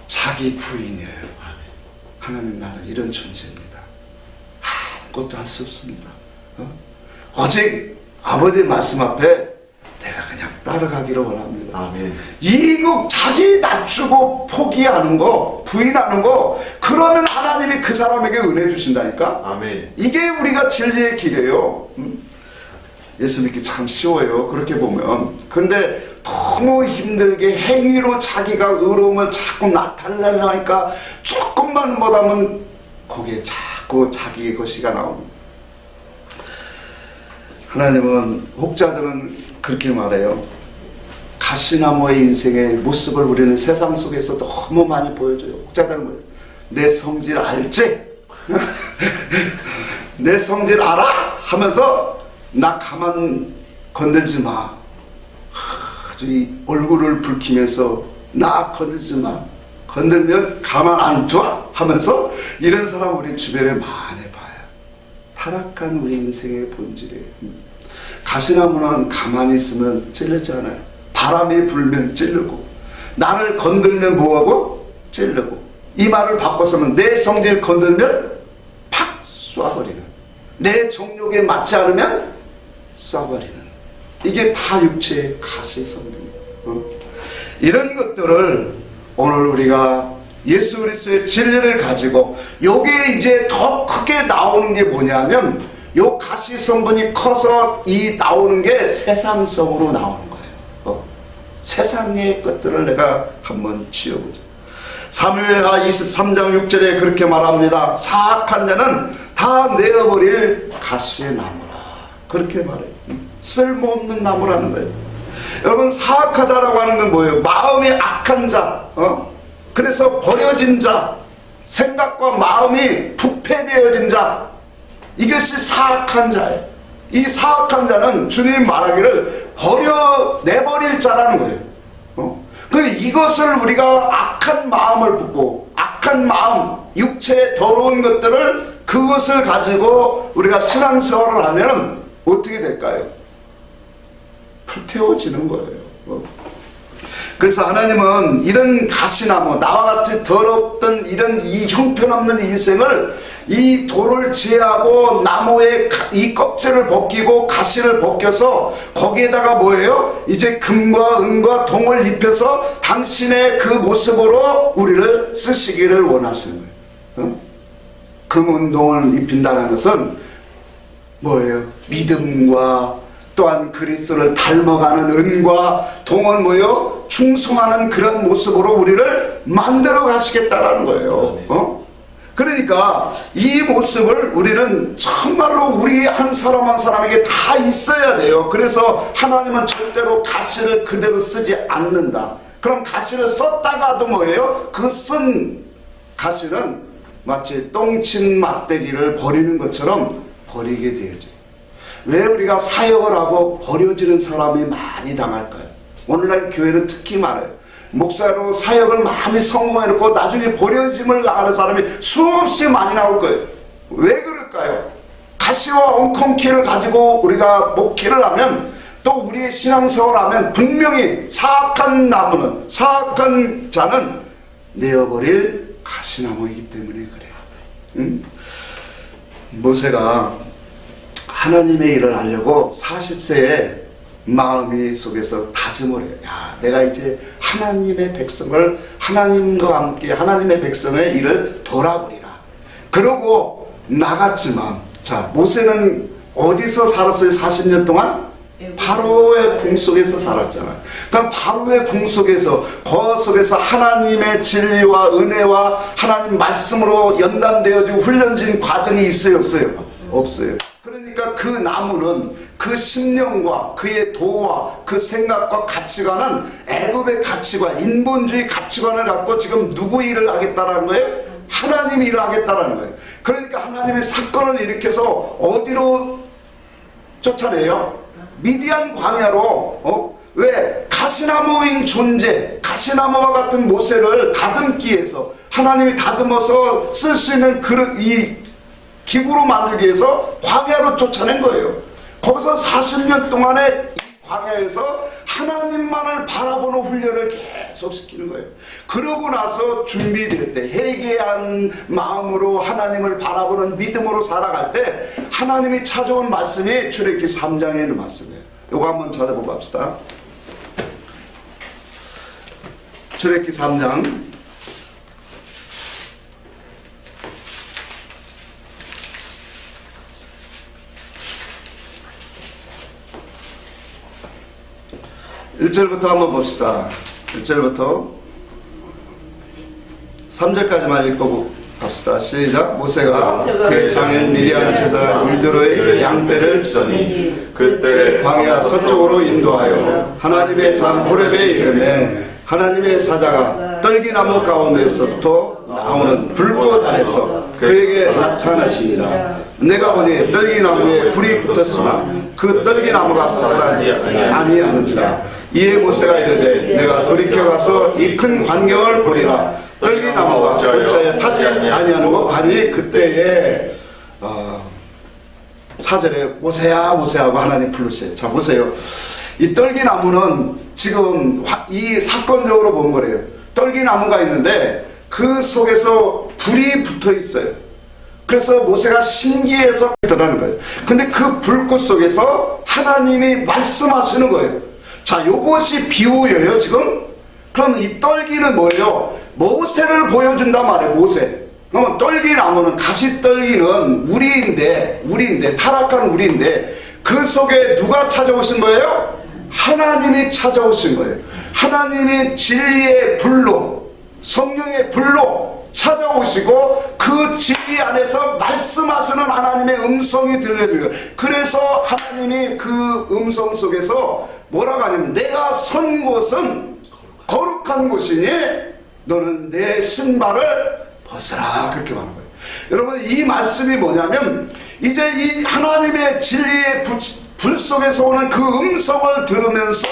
자기 부인이에요. 하나님 나는 이런 존재입니다. 아무것도 할 수 없습니다. 오직 아버지 말씀 앞에 내가 그냥 따라가기를 원합니다. 아멘. 이거 자기 낮추고 포기하는 거, 부인하는 거, 그러면 하나님이 그 사람에게 은혜 주신다니까. 아멘. 이게 우리가 진리의 길이에요. 예수 믿기 참 쉬워요. 그렇게 보면. 근데 너무 힘들게 행위로 자기가 의로움을 자꾸 나타내려고 하니까 조금만 못하면 거기에 자꾸 자기의 것이가 나옵니다. 하나님은 혹자들은 그렇게 말해요. 가시나무의 인생의 모습을 우리는 세상 속에서 너무 많이 보여줘요. 혹자들은 뭐예요? 내 성질 알지? 내 성질 알아? 하면서 나 가만 건들지 마. 아주 이 얼굴을 붉히면서 나 건들지 마. 건들면 가만 안 둬? 하면서 이런 사람 우리 주변에 많이 봐요. 타락한 우리 인생의 본질이에요. 가시나무는 가만히 있으면 찔르지 않아요. 바람이 불면 찔르고 나를 건들면 뭐하고? 찔르고. 이 말을 바꿔서는 내 성질 건들면 팍 쏴버리는, 내 정욕에 맞지 않으면 쏴버리는, 이게 다 육체의 가시성입니다. 이런 것들을 오늘 우리가 예수 그리스도의 진리를 가지고 요게 이제 더 크게 나오는 게 뭐냐면 요 가시 성분이 커서 이 나오는 게 세상성으로 나오는 거예요. 세상의 것들을 내가 한번 지어보자. 사무엘하 23장 6절에 그렇게 말합니다. 사악한 자는 다 내어버릴 가시의 나무라. 그렇게 말해요. 쓸모없는 나무라는 거예요. 여러분, 사악하다라고 하는 건 뭐예요? 마음이 악한 자, 그래서 버려진 자, 생각과 마음이 부패되어진 자, 이것이 사악한 자예요. 이 사악한 자는 주님 말하기를 내버릴 자라는 거예요. 이것을 우리가 악한 마음을 품고, 악한 마음, 육체의 더러운 것들을, 그것을 가지고 우리가 신앙생활을 하면 어떻게 될까요? 불태워지는 거예요. 그래서 하나님은 이런 가시나무, 나와 같이 더럽던 이런 이 형편없는 인생을 이 돌을 제하고 나무의 이 껍질을 벗기고 가시를 벗겨서 거기에다가 뭐예요? 이제 금과 은과 동을 입혀서 당신의 그 모습으로 우리를 쓰시기를 원하시는 거예요. 금, 은, 동을 입힌다는 것은 뭐예요? 믿음과 또한 그리스도를 닮아가는 은과 동은 뭐예요? 충성하는 그런 모습으로 우리를 만들어 가시겠다라는 거예요. 그러니까 이 모습을 우리는 정말로 우리 한 사람 한 사람에게 다 있어야 돼요. 그래서 하나님은 절대로 가시를 그대로 쓰지 않는다. 그럼 가시를 썼다가도 뭐예요? 그 쓴 가시는 마치 똥친 막대기를 버리는 것처럼 버리게 되어져요. 왜 우리가 사역을 하고 버려지는 사람이 많이 당할까요? 오늘날 교회는 특히 많아요. 목사로 사역을 많이 성공해놓고 나중에 버려짐을 당하는 사람이 수없이 많이 나올 거예요. 왜 그럴까요? 가시와 엉겅퀴를 가지고 우리가 목회를 하면, 또 우리의 신앙생활을 하면 분명히 사악한 나무는, 사악한 자는 내어버릴 가시나무이기 때문에 그래요. 모세가 하나님의 일을 하려고 40세에 마음이 속에서 다짐을 해요. 야, 내가 이제 하나님의 백성을, 하나님과 함께 하나님의 백성의 일을 돌아보리라. 그러고 나갔지만, 자, 모세는 어디서 살았어요? 40년 동안? 바로의 궁 속에서 살았잖아요. 그럼 바로의 궁 속에서, 그 속에서 하나님의 진리와 은혜와 하나님 말씀으로 연단되어지고 훈련진 과정이 있어요? 없어요? 없어요. 그러니까 그 나무는 그 신령과 그의 도와 그 생각과 가치관은 애굽의 가치관, 인본주의 가치관을 갖고 지금 누구 일을 하겠다라는 거예요? 하나님 일을 하겠다라는 거예요. 그러니까 하나님의 사건을 일으켜서 어디로 쫓아내요? 미디안 광야로. 왜? 가시나무인 존재, 가시나무와 같은 모세를 다듬기 위해서, 하나님이 다듬어서 쓸 수 있는 이 기구로 만들기 위해서 광야로 쫓아낸 거예요. 거기서 40년 동안의 광야에서 하나님만을 바라보는 훈련을 계속 시키는 거예요. 그러고 나서 준비될 때, 회개한 마음으로 하나님을 바라보는 믿음으로 살아갈 때 하나님이 찾아온 말씀이 출애굽기 3장에 있는 말씀이에요. 이거 한번 찾아보고 갑시다. 출애굽기 3장 1절부터 한번 봅시다. 1절부터 3절까지만 읽고 갑시다. 시작. 모세가 그의 장인 미디안 제사 이드로의 양떼를 치더니 그때 광야 서쪽으로 인도하여 하나님의 산 호렙에 이르매 하나님의 사자가 떨기나무 가운데서부터 나오는 불꽃 안에서 그에게 나타나시니라. 내가 보니 떨기나무에 불이 붙었으나 그 떨기나무가 썩지 아니하는지라. 이에 모세가 이르되 내가 돌이켜가서 이 큰 광경을 보리라. 떨기나무가 어찌하여 타지 아니하는 것. 아니 그때에 4절에 모세야 모세야 하고 하나님 부르세요. 자 보세요. 이 떨기나무는 지금 이 사건적으로 본 거래요. 떨기나무가 있는데 그 속에서 불이 붙어 있어요. 그래서 모세가 신기해서 들어가는 거예요. 근데 그 불꽃 속에서 하나님이 말씀하시는 거예요. 자, 요것이 비유예요, 지금. 그럼 이 떨기는 뭐예요? 모세를 보여준단 말이에요, 모세. 그러면 떨기나무는, 가시떨기는 우리인데, 타락한 우리인데, 그 속에 누가 찾아오신 거예요? 하나님이 찾아오신 거예요. 하나님이 진리의 불로, 성령의 불로 찾아오시고 그 진리 안에서 말씀하시는 하나님의 음성이 들려요. 그래서 하나님이 그 음성 속에서 뭐라고 하냐면, 내가 선 곳은 거룩한 곳이니 너는 내 신발을 벗으라, 그렇게 말하는 거예요. 여러분, 이 말씀이 뭐냐면, 이제 이 하나님의 진리의 불 속에서 오는 그 음성을 들으면서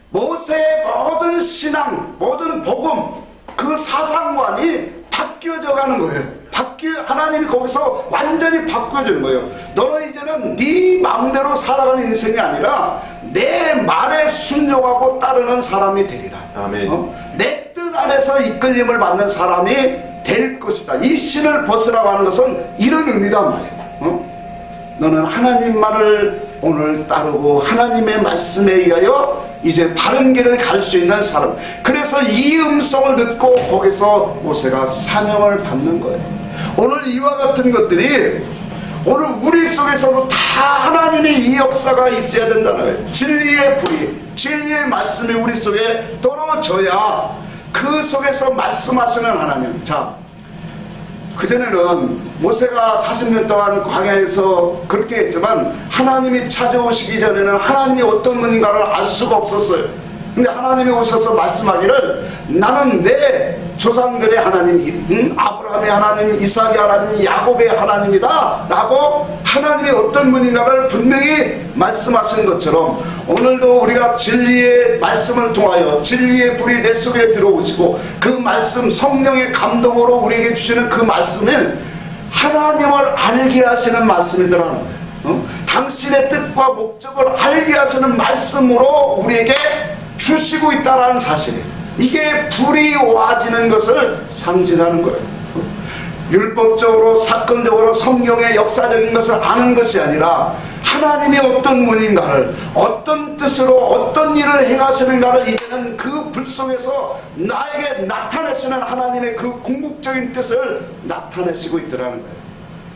모세의 모든 신앙, 모든 복음, 그 사상관이 바뀌어져 가는 거예요. 하나님이 거기서 완전히 바꿔주는 거예요. 너는 이제는 네 마음대로 살아가는 인생이 아니라 내 말에 순종하고 따르는 사람이 되리라. 아멘. 내 뜻 안에서 이끌림을 받는 사람이 될 것이다. 이 신을 벗으라고 하는 것은 이런 의미단 말이에요. 너는 하나님 말을 오늘 따르고 하나님의 말씀에 의하여 이제 바른 길을 갈 수 있는 사람. 그래서 이 음성을 듣고 거기서 모세가 사명을 받는 거예요. 오늘 이와 같은 것들이 오늘 우리 속에서도 다 하나님의 이 역사가 있어야 된다는 거예요. 진리의 불이, 진리의 말씀이 우리 속에 떨어져야 그 속에서 말씀하시는 하나님. 자, 그전에는 모세가 40년 동안 광야에서 그렇게 했지만 하나님이 찾아오시기 전에는 하나님이 어떤 분인가를 알 수가 없었어요. 근데 하나님이 오셔서 말씀하기를, 나는 내 조상들의 하나님, 아브라함의 하나님, 이삭의 하나님, 야곱의 하나님이다 라고 하나님이 어떤 분인가를 분명히 말씀하신 것처럼, 오늘도 우리가 진리의 말씀을 통하여 진리의 불이 내 속에 들어오시고 그 말씀, 성령의 감동으로 우리에게 주시는 그 말씀은 하나님을 알게 하시는 말씀이더라는 거예요. 당신의 뜻과 목적을 알게 하시는 말씀으로 우리에게 주시고 있다는 사실이에요. 이게 불이 와지는 것을 상징하는 거예요. 율법적으로, 사건적으로 성경의 역사적인 것을 아는 것이 아니라 하나님이 어떤 분인가를, 어떤 뜻으로 어떤 일을 행하시는가를 이제는 그 불 속에서 나에게 나타내시는 하나님의 그 궁극적인 뜻을 나타내시고 있더라는 거예요.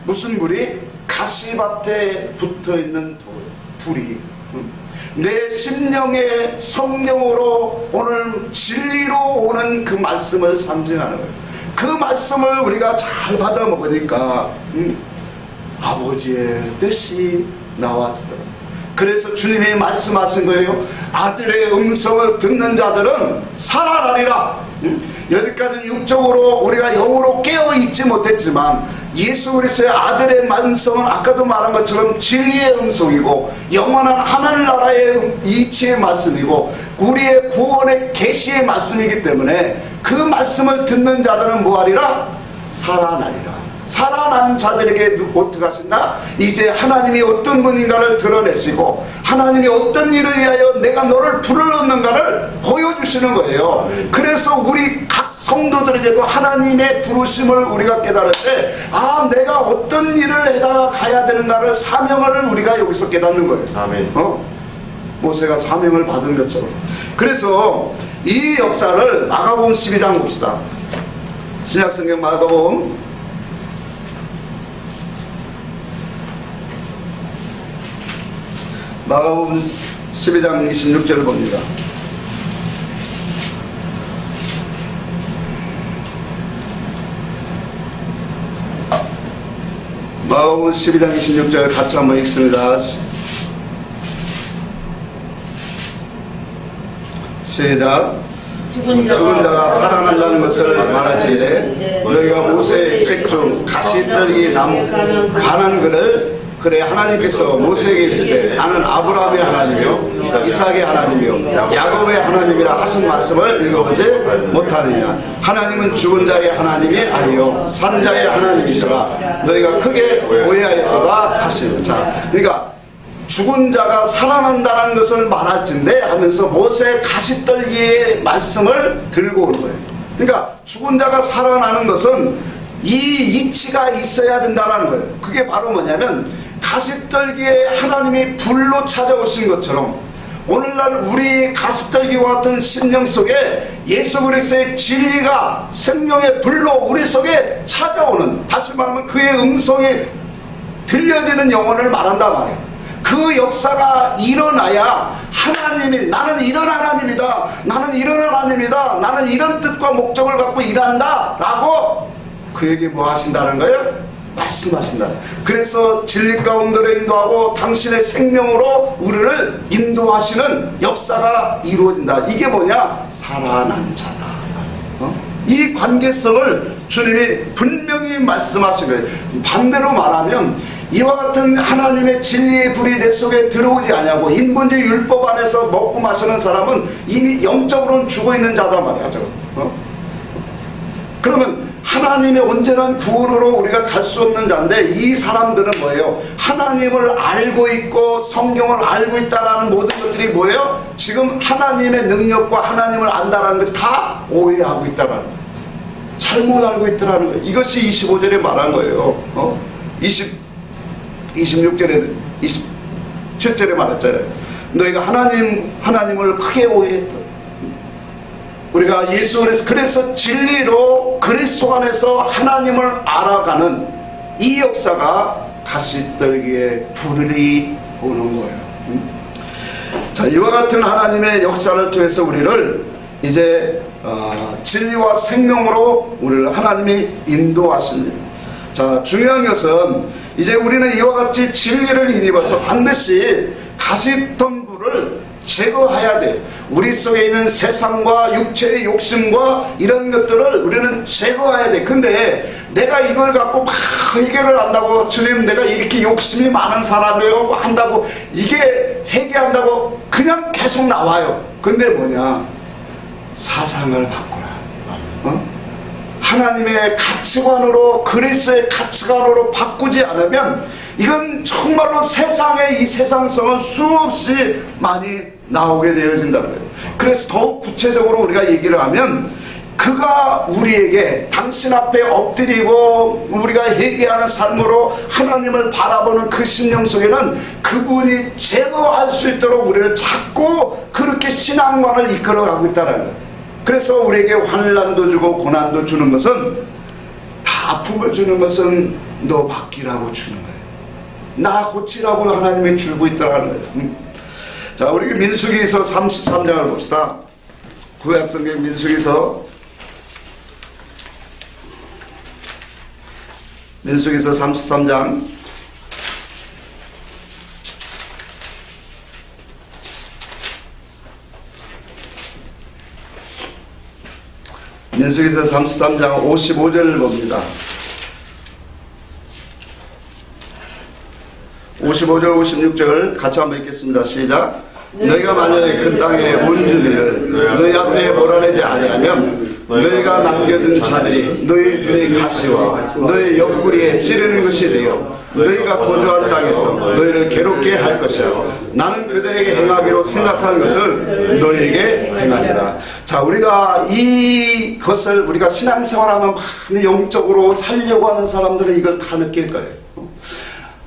무슨 불이? 가시밭에 붙어있는 불이 내 심령의 성령으로 오늘 진리로 오는 그 말씀을 상징하는 거예요. 그 말씀을 우리가 잘 받아 먹으니까 아버지의 뜻이 나와지더라. 그래서 주님이 말씀하신 거예요. 아들의 음성을 듣는 자들은 살아나리라. 여기까지는 육적으로 우리가 영으로 깨어있지 못했지만 예수 그리스도의 아들의 음성은 아까도 말한 것처럼 진리의 음성이고 영원한 하늘나라의 이치의 말씀이고 우리의 구원의 계시의 말씀이기 때문에 그 말씀을 듣는 자들은 뭐하리라? 살아나리라. 살아난 자들에게 어떻게 하신다? 이제 하나님이 어떤 분인가를 드러내시고 하나님이 어떤 일을 위하여 내가 너를 불러넣는가를 보여주시는 거예요. 그래서 우리 각 성도들에게도 하나님의 부르심을 우리가 깨달을 때, 아, 내가 어떤 일을 해다 가야 되는가를, 사명을 우리가 여기서 깨닫는 거예요. 아멘. 모세가 사명을 받은 것처럼. 그래서 이 역사를 마가복음 12장 봅시다. 신약성경 마가복음 12장 26절을 봅니다. 마가복음 12장 26절 같이 한번 읽습니다. 시작. 죽은 자가 살아난다는 것을 말할지이래 너희가 모세의 책 중 가시떨기 나무 관한 글을 그래 하나님께서 모세에게 이르시되 나는 아브라함의 하나님이요 이삭의 하나님이요 야곱의 하나님이라 하신 말씀을 읽어보지 못하느냐. 하나님은 죽은 자의 하나님이 아니요 산자의 하나님이시라 너희가 크게 오해하였도다 하시는. 자, 그러니까 죽은 자가 살아난다는 것을 말할진대 하면서 모세의 가시떨기의 말씀을 들고 오는 거예요. 그러니까 죽은 자가 살아나는 것은 이 이치가 있어야 된다는 거예요. 그게 바로 뭐냐면 가시떨기에 하나님이 불로 찾아오신 것처럼 오늘날 우리 가시떨기와 같은 심령 속에 예수 그리스도의 진리가 생명의 불로 우리 속에 찾아오는, 다시 말하면 그의 음성이 들려지는 영혼을 말한단 말이에요. 그 역사가 일어나야 하나님이, 나는 이런 하나님이다, 나는 이런 하나님이다, 나는 이런 뜻과 목적을 갖고 일한다 라고 그에게 뭐 하신다는 거예요? 말씀하신다. 그래서 진리 가운데로 인도하고 당신의 생명으로 우리를 인도하시는 역사가 이루어진다. 이게 뭐냐? 살아난 자다. 이 관계성을 주님이 분명히 말씀하신 거예요. 반대로 말하면 이와 같은 하나님의 진리의 불이 내 속에 들어오지 않냐고, 인본주의 율법 안에서 먹고 마시는 사람은 이미 영적으로는 죽어있는 자단 말이야. 그러면 하나님의 온전한 구원으로 우리가 갈 수 없는 자인데, 이 사람들은 뭐예요? 하나님을 알고 있고 성경을 알고 있다는 모든 것들이 뭐예요? 지금 하나님의 능력과 하나님을 안다는 것을 다 오해하고 있다는 거예요. 잘못 알고 있다는 거예요. 이것이 25절에 말한 거예요. 26절에 27절에 말했잖아요. 너희가 하나님을 크게 오해했다. 우리가 예수 그래서 진리로 그리스도 안에서 하나님을 알아가는 이 역사가 가시떨기에 불이 오는 거예요. 자, 이와 같은 하나님의 역사를 통해서 우리를 이제 진리와 생명으로 우리를 하나님이 인도하십니다. 자, 중요한 것은 이제 우리는 이와 같이 진리를 힘입어서 반드시 가시던 불을 제거해야 돼. 우리 속에 있는 세상과 육체의 욕심과 이런 것들을 우리는 제거해야 돼. 근데 내가 이걸 갖고 막 해결을 한다고, 주님 내가 이렇게 욕심이 많은 사람이에요 한다고, 이게 해결한다고 그냥 계속 나와요. 근데 뭐냐? 사상을 바꾸라. 하나님의 가치관으로, 그리스도의 가치관으로 바꾸지 않으면 이건 정말로 세상의 이 세상성은 수없이 많이 나오게 되어진다는 거예요. 그래서 더욱 구체적으로 우리가 얘기를 하면, 그가 우리에게 당신 앞에 엎드리고 우리가 회개하는 삶으로 하나님을 바라보는 그 심령 속에는 그분이 제거할 수 있도록 우리를 자꾸 그렇게 신앙만을 이끌어가고 있다는 거예요. 그래서 우리에게 환난도 주고 고난도 주는 것은, 다 아픔을 주는 것은 너 바뀌라고 주는 거예요. 나 고치라고 하나님이 주고 있다는 거예요. 자, 우리 민수기서 33장을 봅시다. 구약성경 민수기서 33장 민수기서 33장 55절을 봅니다. 55절 56절 같이 한번 읽겠습니다. 시작. 너희가 만약에 그 땅의 온주민을 너희 앞에 몰아내지 아니하면 너희가 남겨둔 자들이 너희 눈의 가시와 너희 옆구리에 찌르는 것이 되어 너희가 거주할 땅에서 너희를 괴롭게 할 것이야. 나는 그들에게 행하기로 생각하는 것을 너희에게 행하리라. 자, 우리가 이것을 우리가 신앙생활하면 많이 영적으로 살려고 하는 사람들은 이걸 다 느낄 거예요.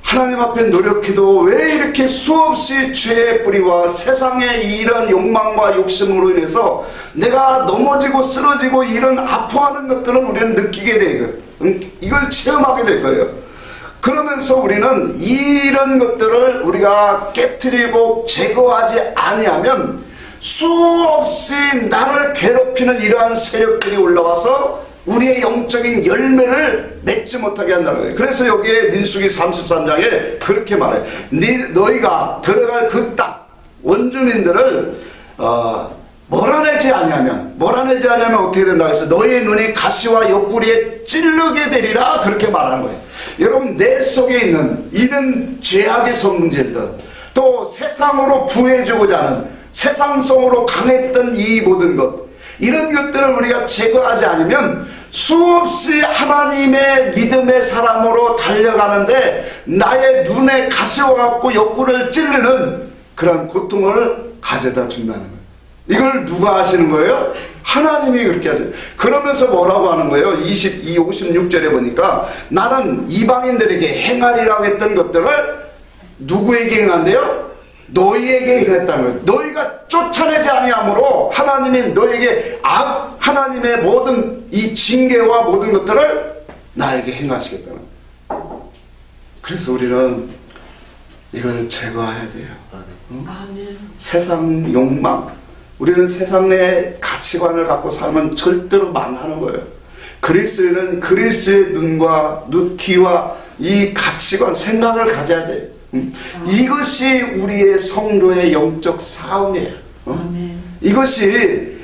하나님 앞에 노력해도 왜 이렇게 수없이 죄의 뿌리와 세상의 이런 욕망과 욕심으로 인해서 내가 넘어지고 쓰러지고 이런 아파하는 것들을 우리는 느끼게 되고요. 이걸 체험하게 될 거예요. 그러면서 우리는 이런 것들을 우리가 깨트리고 제거하지 아니하면 수없이 나를 괴롭히는 이러한 세력들이 올라와서 우리의 영적인 열매를 맺지 못하게 한다는 거예요. 그래서 여기에 민수기 33장에 그렇게 말해요. 너희가 들어갈 그 땅 원주민들을 몰아내지 않으면 어떻게 된다고 해서 너희의 눈이 가시와 옆구리에 찌르게 되리라, 그렇게 말하는 거예요. 여러분, 내 속에 있는 이런 죄악의 성질들, 또 세상으로 부해지고자 하는 세상성으로 강했던 이 모든 것, 이런 것들을 우리가 제거하지 않으면 수없이 하나님의 믿음의 사람으로 달려가는데 나의 눈에 가시와 같고 옆구리를 찌르는 그런 고통을 가져다 준다는 거예요. 이걸 누가 하시는 거예요? 하나님이 그렇게 하세요. 그러면서 뭐라고 하는 거예요? 56절에 보니까 나는 이방인들에게 행하리라고 했던 것들을 누구에게 행한대요? 너희에게 행했다는 거예요. 너희가 쫓아내지 아니함으로 하나님이 너에게 하나님의 모든 이 징계와 모든 것들을 나에게 행하시겠다는 거예요. 그래서 우리는 이걸 제거해야 돼요. 아멘. 세상 욕망, 우리는 세상의 가치관을 갖고 살면 절대로 망하는 거예요. 그리스도인은 그리스도의 눈과 귀와 이 가치관, 생각을 가져야 돼요. 이것이 우리의 성도의 영적 싸움이에요. 아멘. 이것이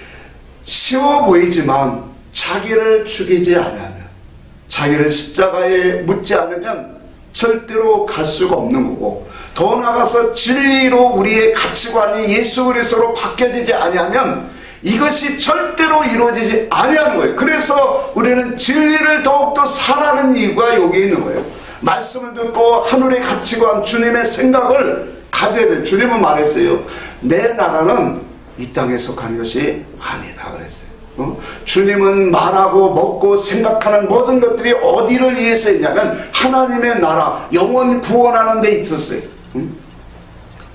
쉬워 보이지만 자기를 죽이지 않으면, 자기를 십자가에 묻지 않으면 절대로 갈 수가 없는 거고, 더 나아가서 진리로 우리의 가치관이 예수 그리스도로 바뀌어지지 아니하면 이것이 절대로 이루어지지 아니하는 거예요. 그래서 우리는 진리를 더욱더 살아가는 이유가 여기 있는 거예요. 말씀을 듣고 하늘의 가치관, 주님의 생각을 가져야 돼요. 주님은 말했어요. 내 나라는 이 땅에 속한 것이 아니다 그랬어요. 주님은 말하고 먹고 생각하는 모든 것들이 어디를 위해서 했냐면 하나님의 나라, 영원 구원하는 데 있었어요.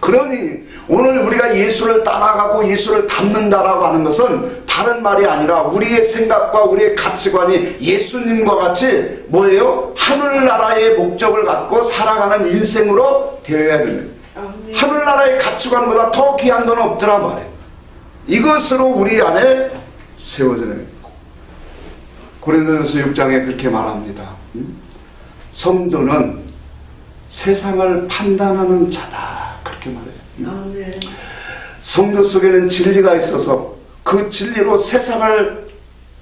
그러니 오늘 우리가 예수를 따라가고 예수를 닮는다라고 하는 것은 다른 말이 아니라 우리의 생각과 우리의 가치관이 예수님과 같이 뭐예요? 하늘나라의 목적을 갖고 살아가는 인생으로 되어야 됩니다. 하늘나라의 가치관보다 더 귀한 건 없더라 말이에요. 이것으로 우리 안에 세워지는 고린도전서 6장에 그렇게 말합니다. 성도는 세상을 판단하는 자다 그렇게 말해요. 아멘. 성도 속에는 진리가 있어서 그 진리로 세상을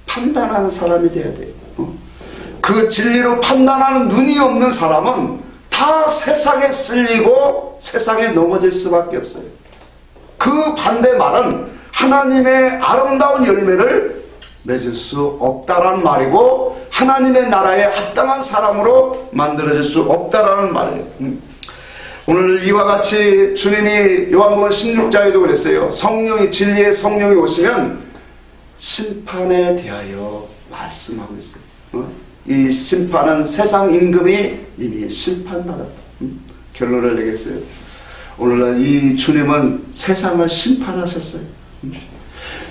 판단하는 사람이 돼야 돼요. 그 진리로 판단하는 눈이 없는 사람은 다 세상에 쓸리고 세상에 넘어질 수밖에 없어요. 그 반대 말은 하나님의 아름다운 열매를 맺을 수 없다라는 말이고 하나님의 나라에 합당한 사람으로 만들어질 수 없다라는 말이에요. 오늘 이와 같이 주님이 요한복음 16장에도 그랬어요. 성령이, 진리의 성령이 오시면 심판에 대하여 말씀하고 있어요. 이 심판은 세상 임금이 이미 심판받았다. 결론을 내겠어요. 오늘날 이 주님은 세상을 심판하셨어요.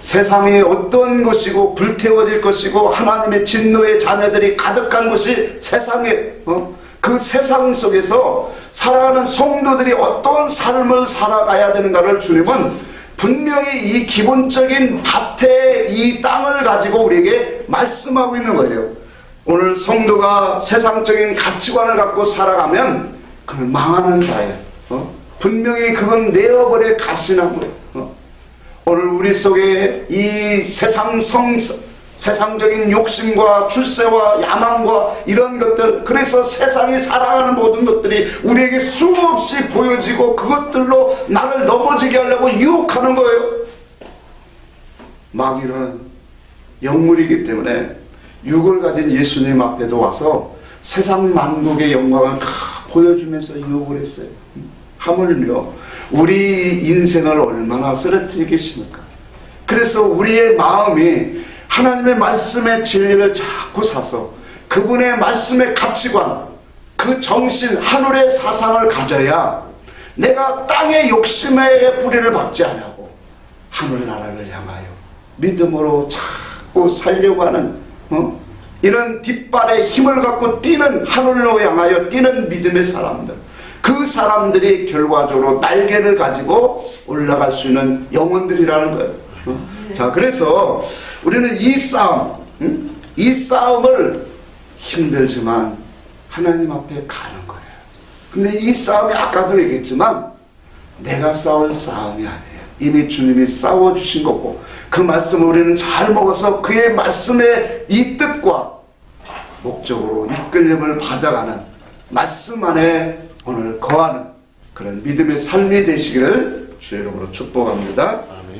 세상이 어떤 것이고 불태워질 것이고 하나님의 진노의 자녀들이 가득한 것이 세상이에요. 그 세상 속에서 살아가는 성도들이 어떤 삶을 살아가야 되는가를 주님은 분명히 이 기본적인 밭의 이 땅을 가지고 우리에게 말씀하고 있는 거예요. 오늘 성도가 세상적인 가치관을 갖고 살아가면 그는 망하는 자예요. 분명히 그건 내어버릴 가시나무예요. 오늘 우리 속에 이 세상적인 욕심과 출세와 야망과 이런 것들, 그래서 세상이 살아가는 모든 것들이 우리에게 수없이 보여지고 그것들로 나를 넘어지게 하려고 유혹하는 거예요. 마귀는 영물이기 때문에 육을 가진 예수님 앞에도 와서 세상 만국의 영광을 다 보여주면서 유혹을 했어요. 하물며 우리 인생을 얼마나 쓰러뜨리겠습니까? 그래서 우리의 마음이 하나님의 말씀의 진리를 자꾸 사서 그분의 말씀의 가치관, 그 정신, 하늘의 사상을 가져야 내가 땅의 욕심의 뿌리를 박지 않고 하늘나라를 향하여 믿음으로 자꾸 살려고 하는 이런 뒷발에 힘을 갖고 뛰는, 하늘로 향하여 뛰는 믿음의 사람들, 그 사람들이 결과적으로 날개를 가지고 올라갈 수 있는 영혼들이라는 거예요. 자, 그래서 우리는 이 싸움을 힘들지만 하나님 앞에 가는 거예요. 근데 이 싸움이 아까도 얘기했지만 내가 싸울 싸움이 아니에요. 이미 주님이 싸워주신 거고 그 말씀을 우리는 잘 먹어서 그의 말씀의 이 뜻과 목적으로 이끌림을 받아가는 말씀 안에 오늘 거하는 그런 믿음의 삶이 되시기를 주의 이름으로 축복합니다. 아멘.